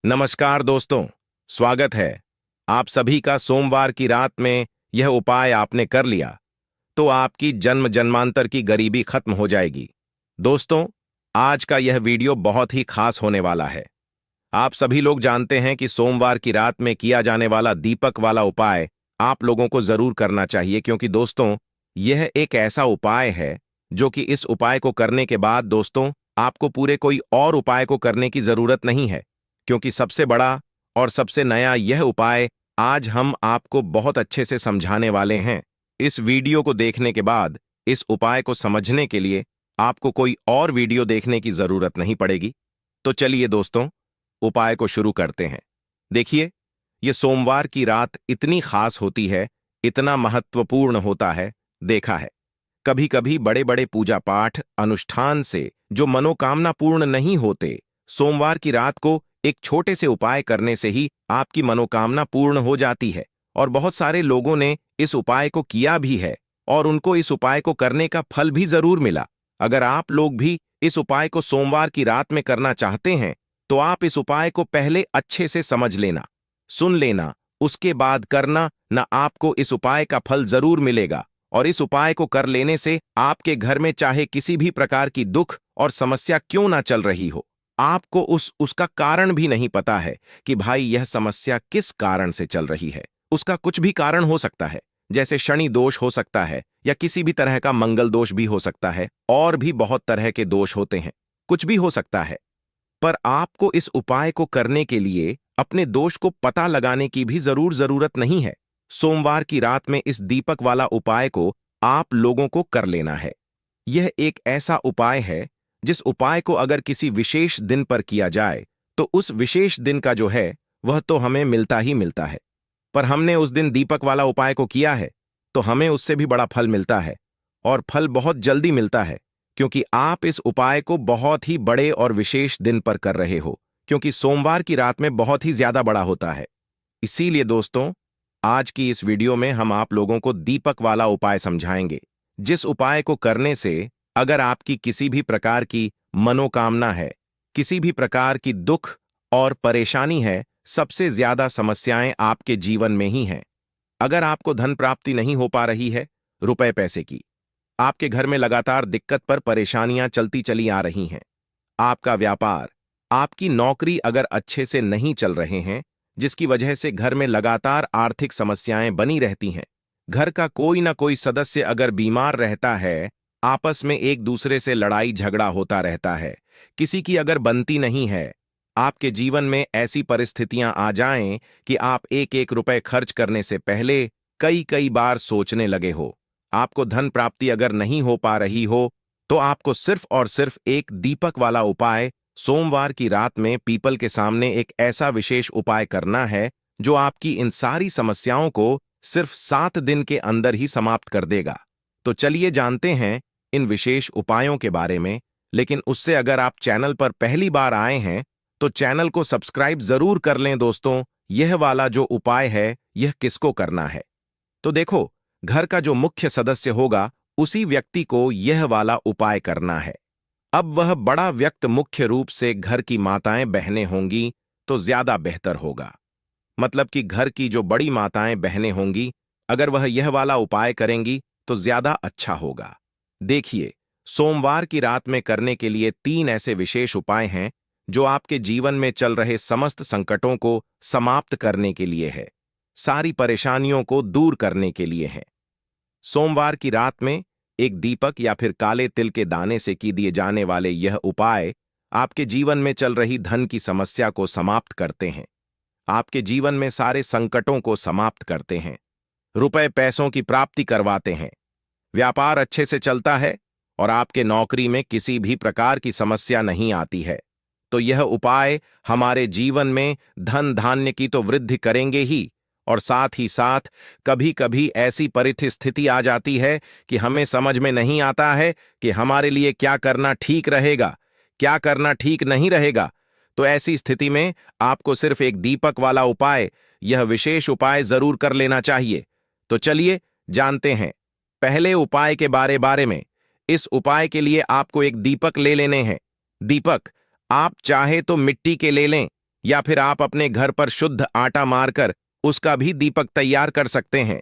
नमस्कार दोस्तों, स्वागत है आप सभी का। सोमवार की रात में यह उपाय आपने कर लिया तो आपकी जन्म जन्मांतर की गरीबी खत्म हो जाएगी। दोस्तों, आज का यह वीडियो बहुत ही खास होने वाला है। आप सभी लोग जानते हैं कि सोमवार की रात में किया जाने वाला दीपक वाला उपाय आप लोगों को जरूर करना चाहिए, क्योंकि दोस्तों यह एक ऐसा उपाय है जो कि इस उपाय को करने के बाद दोस्तों आपको पूरे कोई और उपाय को करने की जरूरत नहीं है, क्योंकि सबसे बड़ा और सबसे नया यह उपाय आज हम आपको बहुत अच्छे से समझाने वाले हैं। इस वीडियो को देखने के बाद इस उपाय को समझने के लिए आपको कोई और वीडियो देखने की जरूरत नहीं पड़ेगी। तो चलिए दोस्तों, उपाय को शुरू करते हैं। देखिए, यह सोमवार की रात इतनी खास होती है, इतना महत्वपूर्ण होता है। देखा है, कभी कभी बड़े बड़े पूजा पाठ अनुष्ठान से जो मनोकामना पूर्ण नहीं होते, सोमवार की रात को एक छोटे से उपाय करने से ही आपकी मनोकामना पूर्ण हो जाती है। और बहुत सारे लोगों ने इस उपाय को किया भी है और उनको इस उपाय को करने का फल भी जरूर मिला। अगर आप लोग भी इस उपाय को सोमवार की रात में करना चाहते हैं तो आप इस उपाय को पहले अच्छे से समझ लेना, सुन लेना, उसके बाद करना, न आपको इस उपाय का फल जरूर मिलेगा। और इस उपाय को कर लेने से आपके घर में चाहे किसी भी प्रकार की दुख और समस्या क्यों ना चल रही हो, आपको उसका कारण भी नहीं पता है कि भाई यह समस्या किस कारण से चल रही है। उसका कुछ भी कारण हो सकता है, जैसे शनि दोष हो सकता है या किसी भी तरह का मंगल दोष भी हो सकता है, और भी बहुत तरह के दोष होते हैं, कुछ भी हो सकता है। पर आपको इस उपाय को करने के लिए अपने दोष को पता लगाने की भी जरूरत नहीं है। सोमवार की रात में इस दीपक वाला उपाय को आप लोगों को कर लेना है। यह एक ऐसा उपाय है जिस उपाय को अगर किसी विशेष दिन पर किया जाए तो उस विशेष दिन का जो है वह तो हमें मिलता ही मिलता है। पर हमने उस दिन दीपक वाला उपाय को किया है तो हमें उससे भी बड़ा फल मिलता है, और फल बहुत जल्दी मिलता है, क्योंकि आप इस उपाय को बहुत ही बड़े और विशेष दिन पर कर रहे हो, क्योंकि सोमवार की रात में बहुत ही ज्यादा बड़ा होता है। इसीलिए दोस्तों, आज की इस वीडियो में हम आप लोगों को दीपक वाला उपाय समझाएंगे, जिस उपाय को करने से अगर आपकी किसी भी प्रकार की मनोकामना है, किसी भी प्रकार की दुख और परेशानी है, सबसे ज्यादा समस्याएं आपके जीवन में ही हैं। अगर आपको धन प्राप्ति नहीं हो पा रही है, रुपए पैसे की, आपके घर में लगातार दिक्कत पर परेशानियां चलती चली आ रही हैं, आपका व्यापार, आपकी नौकरी अगर अच्छे से नहीं चल रहे हैं, जिसकी वजह से घर में लगातार आर्थिक समस्याएं बनी रहती हैं, घर का कोई ना कोई सदस्य अगर बीमार रहता है, आपस में एक दूसरे से लड़ाई झगड़ा होता रहता है, किसी की अगर बनती नहीं है, आपके जीवन में ऐसी परिस्थितियां आ जाएं कि आप एक एक रुपए खर्च करने से पहले कई कई बार सोचने लगे हो, आपको धन प्राप्ति अगर नहीं हो पा रही हो, तो आपको सिर्फ और सिर्फ एक दीपक वाला उपाय सोमवार की रात में पीपल के सामने एक ऐसा विशेष उपाय करना है जो आपकी इन सारी समस्याओं को सिर्फ 7 दिन के अंदर ही समाप्त कर देगा। तो चलिए जानते हैं इन विशेष उपायों के बारे में। लेकिन उससे अगर आप चैनल पर पहली बार आए हैं तो चैनल को सब्सक्राइब जरूर कर लें। दोस्तों, यह वाला जो उपाय है यह किसको करना है? तो देखो, घर का जो मुख्य सदस्य होगा उसी व्यक्ति को यह वाला उपाय करना है। अब वह बड़ा व्यक्ति मुख्य रूप से घर की माताएं बहनें होंगी तो ज्यादा बेहतर होगा। मतलब कि घर की जो बड़ी माताएं बहनें होंगी, अगर वह यह वाला उपाय करेंगी तो ज्यादा अच्छा होगा। देखिए, सोमवार की रात में करने के लिए 3 ऐसे विशेष उपाय हैं जो आपके जीवन में चल रहे समस्त संकटों को समाप्त करने के लिए है, सारी परेशानियों को दूर करने के लिए है। सोमवार की रात में एक दीपक या फिर काले तिल के दाने से की दिए जाने वाले यह उपाय आपके जीवन में चल रही धन की समस्या को समाप्त करते हैं, आपके जीवन में सारे संकटों को समाप्त करते हैं, रुपए पैसों की प्राप्ति करवाते हैं, व्यापार अच्छे से चलता है और आपके नौकरी में किसी भी प्रकार की समस्या नहीं आती है। तो यह उपाय हमारे जीवन में धन धान्य की तो वृद्धि करेंगे ही, और साथ ही साथ कभी कभी ऐसी परिस्थिति आ जाती है कि हमें समझ में नहीं आता है कि हमारे लिए क्या करना ठीक रहेगा, क्या करना ठीक नहीं रहेगा। तो ऐसी स्थिति में आपको सिर्फ एक दीपक वाला उपाय, यह विशेष उपाय जरूर कर लेना चाहिए। तो चलिए जानते हैं पहले उपाय के बारे में। इस उपाय के लिए आपको एक दीपक ले लेने हैं। दीपक आप चाहे तो मिट्टी के ले लें या फिर आप अपने घर पर शुद्ध आटा मारकर उसका भी दीपक तैयार कर सकते हैं।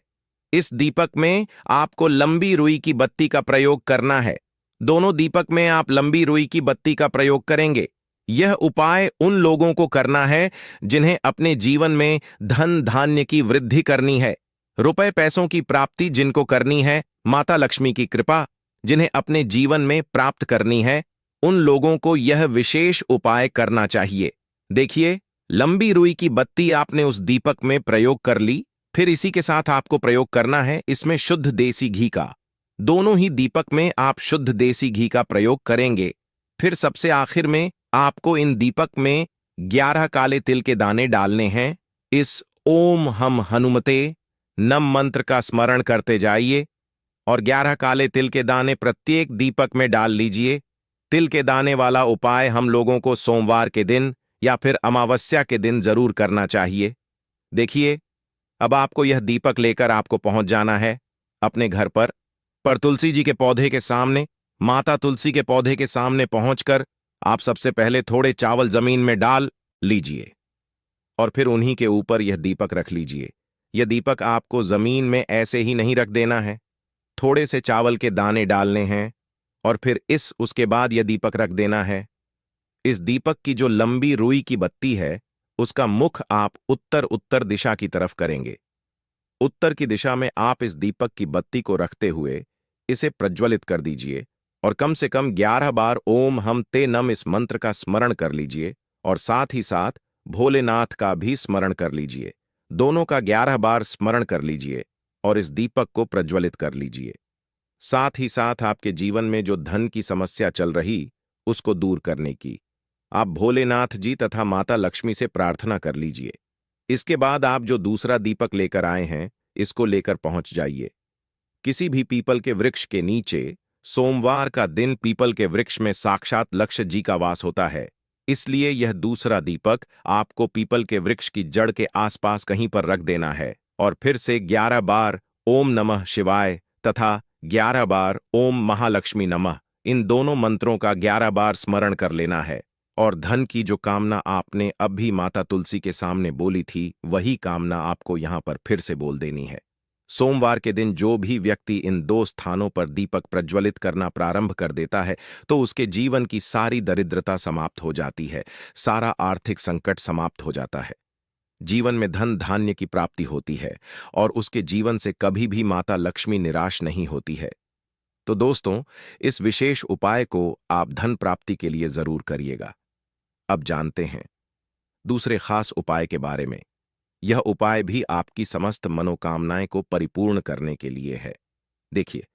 इस दीपक में आपको लंबी रुई की बत्ती का प्रयोग करना है। दोनों दीपक में आप लंबी रुई की बत्ती का प्रयोग करेंगे। यह उपाय उन लोगों को करना है जिन्हें अपने जीवन में धन धान्य की वृद्धि करनी है, रुपए पैसों की प्राप्ति जिनको करनी है, माता लक्ष्मी की कृपा जिन्हें अपने जीवन में प्राप्त करनी है, उन लोगों को यह विशेष उपाय करना चाहिए। देखिए, लंबी रुई की बत्ती आपने उस दीपक में प्रयोग कर ली। फिर इसी के साथ आपको प्रयोग करना है इसमें शुद्ध देसी घी का। दोनों ही दीपक में आप शुद्ध देसी घी का प्रयोग करेंगे। फिर सबसे आखिर में आपको इन दीपक में 11 काले तिल के दाने डालने हैं। इस ओम हम हनुमते नम मंत्र का स्मरण करते जाइए और 11 काले तिल के दाने प्रत्येक दीपक में डाल लीजिए। तिल के दाने वाला उपाय हम लोगों को सोमवार के दिन या फिर अमावस्या के दिन जरूर करना चाहिए। देखिए, अब आपको यह दीपक लेकर आपको पहुंच जाना है अपने घर पर तुलसी जी के पौधे के सामने, माता तुलसी के पौधे के सामने पहुंचकर आप सबसे पहले थोड़े चावल जमीन में डाल लीजिए और फिर उन्हीं के ऊपर यह दीपक रख लीजिए। यह दीपक आपको जमीन में ऐसे ही नहीं रख देना है, थोड़े से चावल के दाने डालने हैं और फिर उसके बाद यह दीपक रख देना है। इस दीपक की जो लंबी रुई की बत्ती है उसका मुख आप उत्तर उत्तर दिशा की तरफ करेंगे। उत्तर की दिशा में आप इस दीपक की बत्ती को रखते हुए इसे प्रज्वलित कर दीजिए और कम से कम 11 बार ओम हम ते नम इस मंत्र का स्मरण कर लीजिए और साथ ही साथ भोलेनाथ का भी स्मरण कर लीजिए। दोनों का 11 बार स्मरण कर लीजिए और इस दीपक को प्रज्वलित कर लीजिए। साथ ही साथ आपके जीवन में जो धन की समस्या चल रही उसको दूर करने की आप भोलेनाथ जी तथा माता लक्ष्मी से प्रार्थना कर लीजिए। इसके बाद आप जो दूसरा दीपक लेकर आए हैं इसको लेकर पहुंच जाइए किसी भी पीपल के वृक्ष के नीचे। सोमवार का दिन पीपल के वृक्ष में साक्षात लक्ष्य जी का वास होता है, इसलिए यह दूसरा दीपक आपको पीपल के वृक्ष की जड़ के आसपास कहीं पर रख देना है और फिर से 11 बार ओम नमः शिवाय तथा 11 बार ओम महालक्ष्मी नमः इन दोनों मंत्रों का 11 बार स्मरण कर लेना है और धन की जो कामना आपने अब भी माता तुलसी के सामने बोली थी वही कामना आपको यहां पर फिर से बोल देनी है। सोमवार के दिन जो भी व्यक्ति इन 2 स्थानों पर दीपक प्रज्वलित करना प्रारंभ कर देता है तो उसके जीवन की सारी दरिद्रता समाप्त हो जाती है, सारा आर्थिक संकट समाप्त हो जाता है, जीवन में धन धान्य की प्राप्ति होती है और उसके जीवन से कभी भी माता लक्ष्मी निराश नहीं होती है। तो दोस्तों, इस विशेष उपाय को आप धन प्राप्ति के लिए जरूर करिएगा। अब जानते हैं दूसरे खास उपाय के बारे में। यह उपाय भी आपकी समस्त मनोकामनाएं को परिपूर्ण करने के लिए है। देखिए,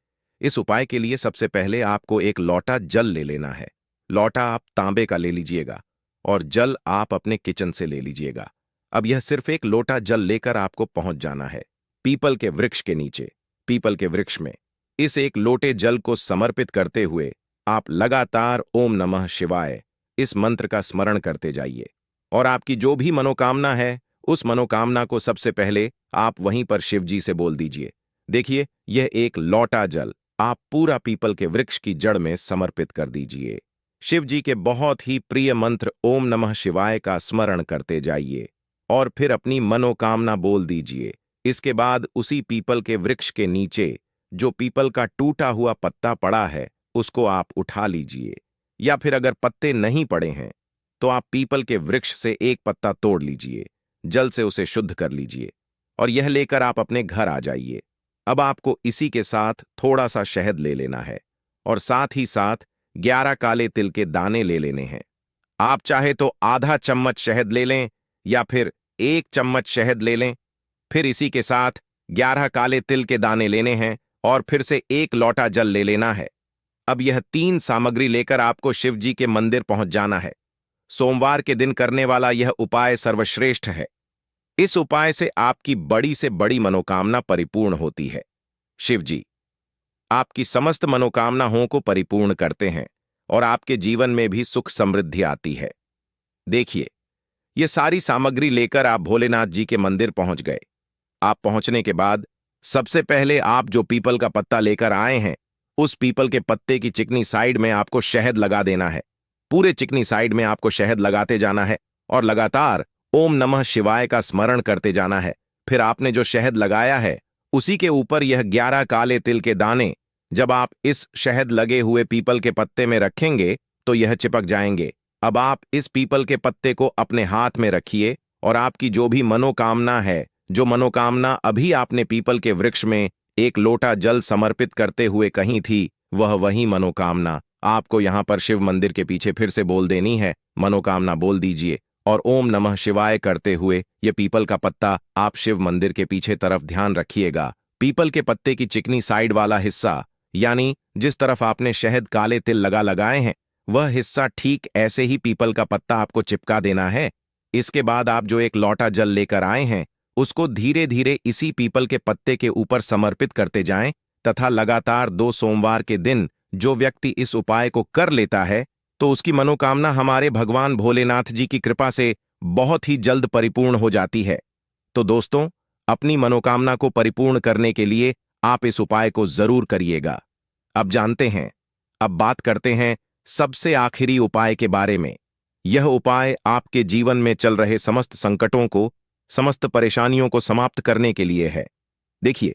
इस उपाय के लिए सबसे पहले आपको एक लोटा जल ले लेना है। लोटा आप तांबे का ले लीजिएगा और जल आप अपने किचन से ले लीजिएगा। अब यह सिर्फ एक लोटा जल लेकर आपको पहुंच जाना है पीपल के वृक्ष के नीचे। पीपल के वृक्ष में इस एक लोटे जल को समर्पित करते हुए आप लगातार ओम नमः शिवाय इस मंत्र का स्मरण करते जाइए और आपकी जो भी मनोकामना है उस मनोकामना को सबसे पहले आप वहीं पर शिव जी से बोल दीजिए। देखिए, यह एक लोटा जल आप पूरा पीपल के वृक्ष की जड़ में समर्पित कर दीजिए। शिव जी के बहुत ही प्रिय मंत्र ओम नमः शिवाय का स्मरण करते जाइए और फिर अपनी मनोकामना बोल दीजिए। इसके बाद उसी पीपल के वृक्ष के नीचे जो पीपल का टूटा हुआ पत्ता पड़ा है उसको आप उठा लीजिए, या फिर अगर पत्ते नहीं पड़े हैं तो आप पीपल के वृक्ष से एक पत्ता तोड़ लीजिए, जल से उसे शुद्ध कर लीजिए और यह लेकर आप अपने घर आ जाइए। अब आपको इसी के साथ थोड़ा सा शहद ले लेना है और साथ ही साथ 11 काले तिल के दाने ले लेने हैं। आप चाहे तो आधा चम्मच शहद ले लें या फिर 1 चम्मच शहद ले लें। फिर इसी के साथ 11 काले तिल के दाने लेने हैं और फिर से 1 लोटा जल ले लेना है। अब यह 3 सामग्री लेकर आपको शिव जी के मंदिर पहुंच जाना है। सोमवार के दिन करने वाला यह उपाय सर्वश्रेष्ठ है। इस उपाय से आपकी बड़ी से बड़ी मनोकामना परिपूर्ण होती है। शिव जी आपकी समस्त मनोकामनाओं को परिपूर्ण करते हैं और आपके जीवन में भी सुख समृद्धि आती है। देखिए, ये सारी सामग्री लेकर आप भोलेनाथ जी के मंदिर पहुंच गए। आप पहुंचने के बाद सबसे पहले आप जो पीपल का पत्ता लेकर आए हैं उस पीपल के पत्ते की चिकनी साइड में आपको शहद लगा देना है। पूरे चिकनी साइड में आपको शहद लगाते जाना है और लगातार ओम नमः शिवाय का स्मरण करते जाना है। फिर आपने जो शहद लगाया है उसी के ऊपर यह 11 काले तिल के दाने जब आप इस शहद लगे हुए पीपल के पत्ते में रखेंगे तो यह चिपक जाएंगे। अब आप इस पीपल के पत्ते को अपने हाथ में रखिए और आपकी जो भी मनोकामना है, जो मनोकामना अभी आपने पीपल के वृक्ष में एक लोटा जल समर्पित करते हुए कही थी, वह वही मनोकामना आपको यहां पर शिव मंदिर के पीछे फिर से बोल देनी है। मनोकामना बोल दीजिए और ओम नमः शिवाय करते हुए ये पीपल का पत्ता आप शिव मंदिर के पीछे तरफ ध्यान रखिएगा। पीपल के पत्ते की चिकनी साइड वाला हिस्सा, यानी जिस तरफ आपने शहद काले तिल लगाए हैं, वह हिस्सा ठीक ऐसे ही पीपल का पत्ता आपको चिपका देना है। इसके बाद आप जो एक लोटा जल लेकर आए हैं उसको धीरे धीरे इसी पीपल के पत्ते के ऊपर समर्पित करते जाएं तथा लगातार 2 सोमवार के दिन जो व्यक्ति इस उपाय को कर लेता है तो उसकी मनोकामना हमारे भगवान भोलेनाथ जी की कृपा से बहुत ही जल्द परिपूर्ण हो जाती है। तो दोस्तों, अपनी मनोकामना को परिपूर्ण करने के लिए आप इस उपाय को जरूर करिएगा। अब बात करते हैं सबसे आखिरी उपाय के बारे में। यह उपाय आपके जीवन में चल रहे समस्त संकटों को, समस्त परेशानियों को समाप्त करने के लिए है। देखिए,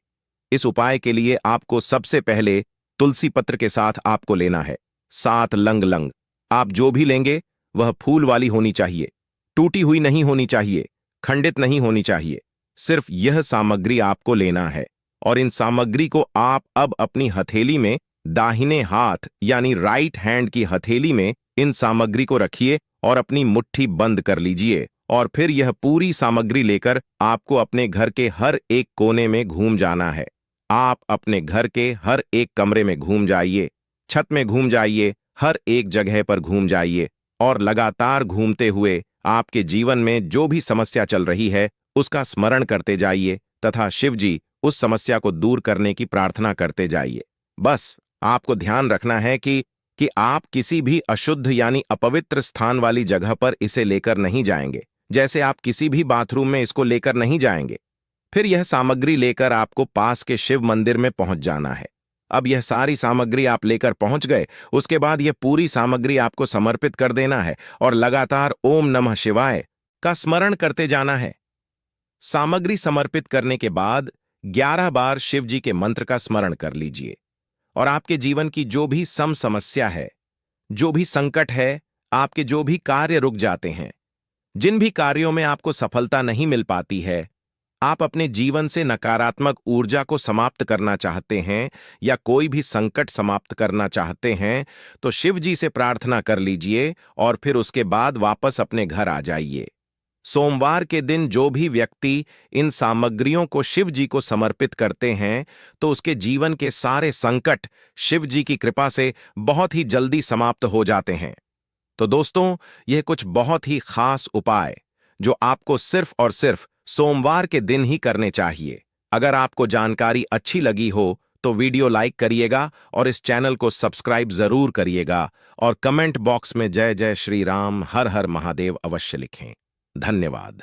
इस उपाय के लिए आपको सबसे पहले तुलसी पत्र के साथ आपको लेना है 7 लंग। आप जो भी लेंगे वह फूल वाली होनी चाहिए, टूटी हुई नहीं होनी चाहिए, खंडित नहीं होनी चाहिए। सिर्फ यह सामग्री आपको लेना है और इन सामग्री को आप अब अपनी हथेली में, दाहिने हाथ यानी राइट हैंड की हथेली में इन सामग्री को रखिए और अपनी मुट्ठी बंद कर लीजिए। और फिर यह पूरी सामग्री लेकर आपको अपने घर के हर एक कोने में घूम जाना है। आप अपने घर के हर एक कमरे में घूम जाइए, छत में घूम जाइए, हर एक जगह पर घूम जाइए और लगातार घूमते हुए आपके जीवन में जो भी समस्या चल रही है उसका स्मरण करते जाइए तथा शिव जी उस समस्या को दूर करने की प्रार्थना करते जाइए। बस आपको ध्यान रखना है कि आप किसी भी अशुद्ध यानी अपवित्र स्थान वाली जगह पर इसे लेकर नहीं जाएंगे। जैसे आप किसी भी बाथरूम में इसको लेकर नहीं जाएंगे। फिर यह सामग्री लेकर आपको पास के शिव मंदिर में पहुंच जाना है। अब यह सारी सामग्री आप लेकर पहुंच गए, उसके बाद यह पूरी सामग्री आपको समर्पित कर देना है और लगातार ओम नमः शिवाय का स्मरण करते जाना है। सामग्री समर्पित करने के बाद 11 बार शिव जी के मंत्र का स्मरण कर लीजिए और आपके जीवन की जो भी समस्या है, जो भी संकट है, आपके जो भी कार्य रुक जाते हैं, जिन भी कार्यों में आपको सफलता नहीं मिल पाती है, आप अपने जीवन से नकारात्मक ऊर्जा को समाप्त करना चाहते हैं या कोई भी संकट समाप्त करना चाहते हैं, तो शिव जी से प्रार्थना कर लीजिए और फिर उसके बाद वापस अपने घर आ जाइए। सोमवार के दिन जो भी व्यक्ति इन सामग्रियों को शिव जी को समर्पित करते हैं तो उसके जीवन के सारे संकट शिव जी की कृपा से बहुत ही जल्दी समाप्त हो जाते हैं। तो दोस्तों, यह कुछ बहुत ही खास उपाय जो आपको सिर्फ और सिर्फ सोमवार के दिन ही करने चाहिए। अगर आपको जानकारी अच्छी लगी हो तो वीडियो लाइक करिएगा और इस चैनल को सब्सक्राइब जरूर करिएगा और कमेंट बॉक्स में जय जय श्री राम, हर हर महादेव अवश्य लिखें। धन्यवाद।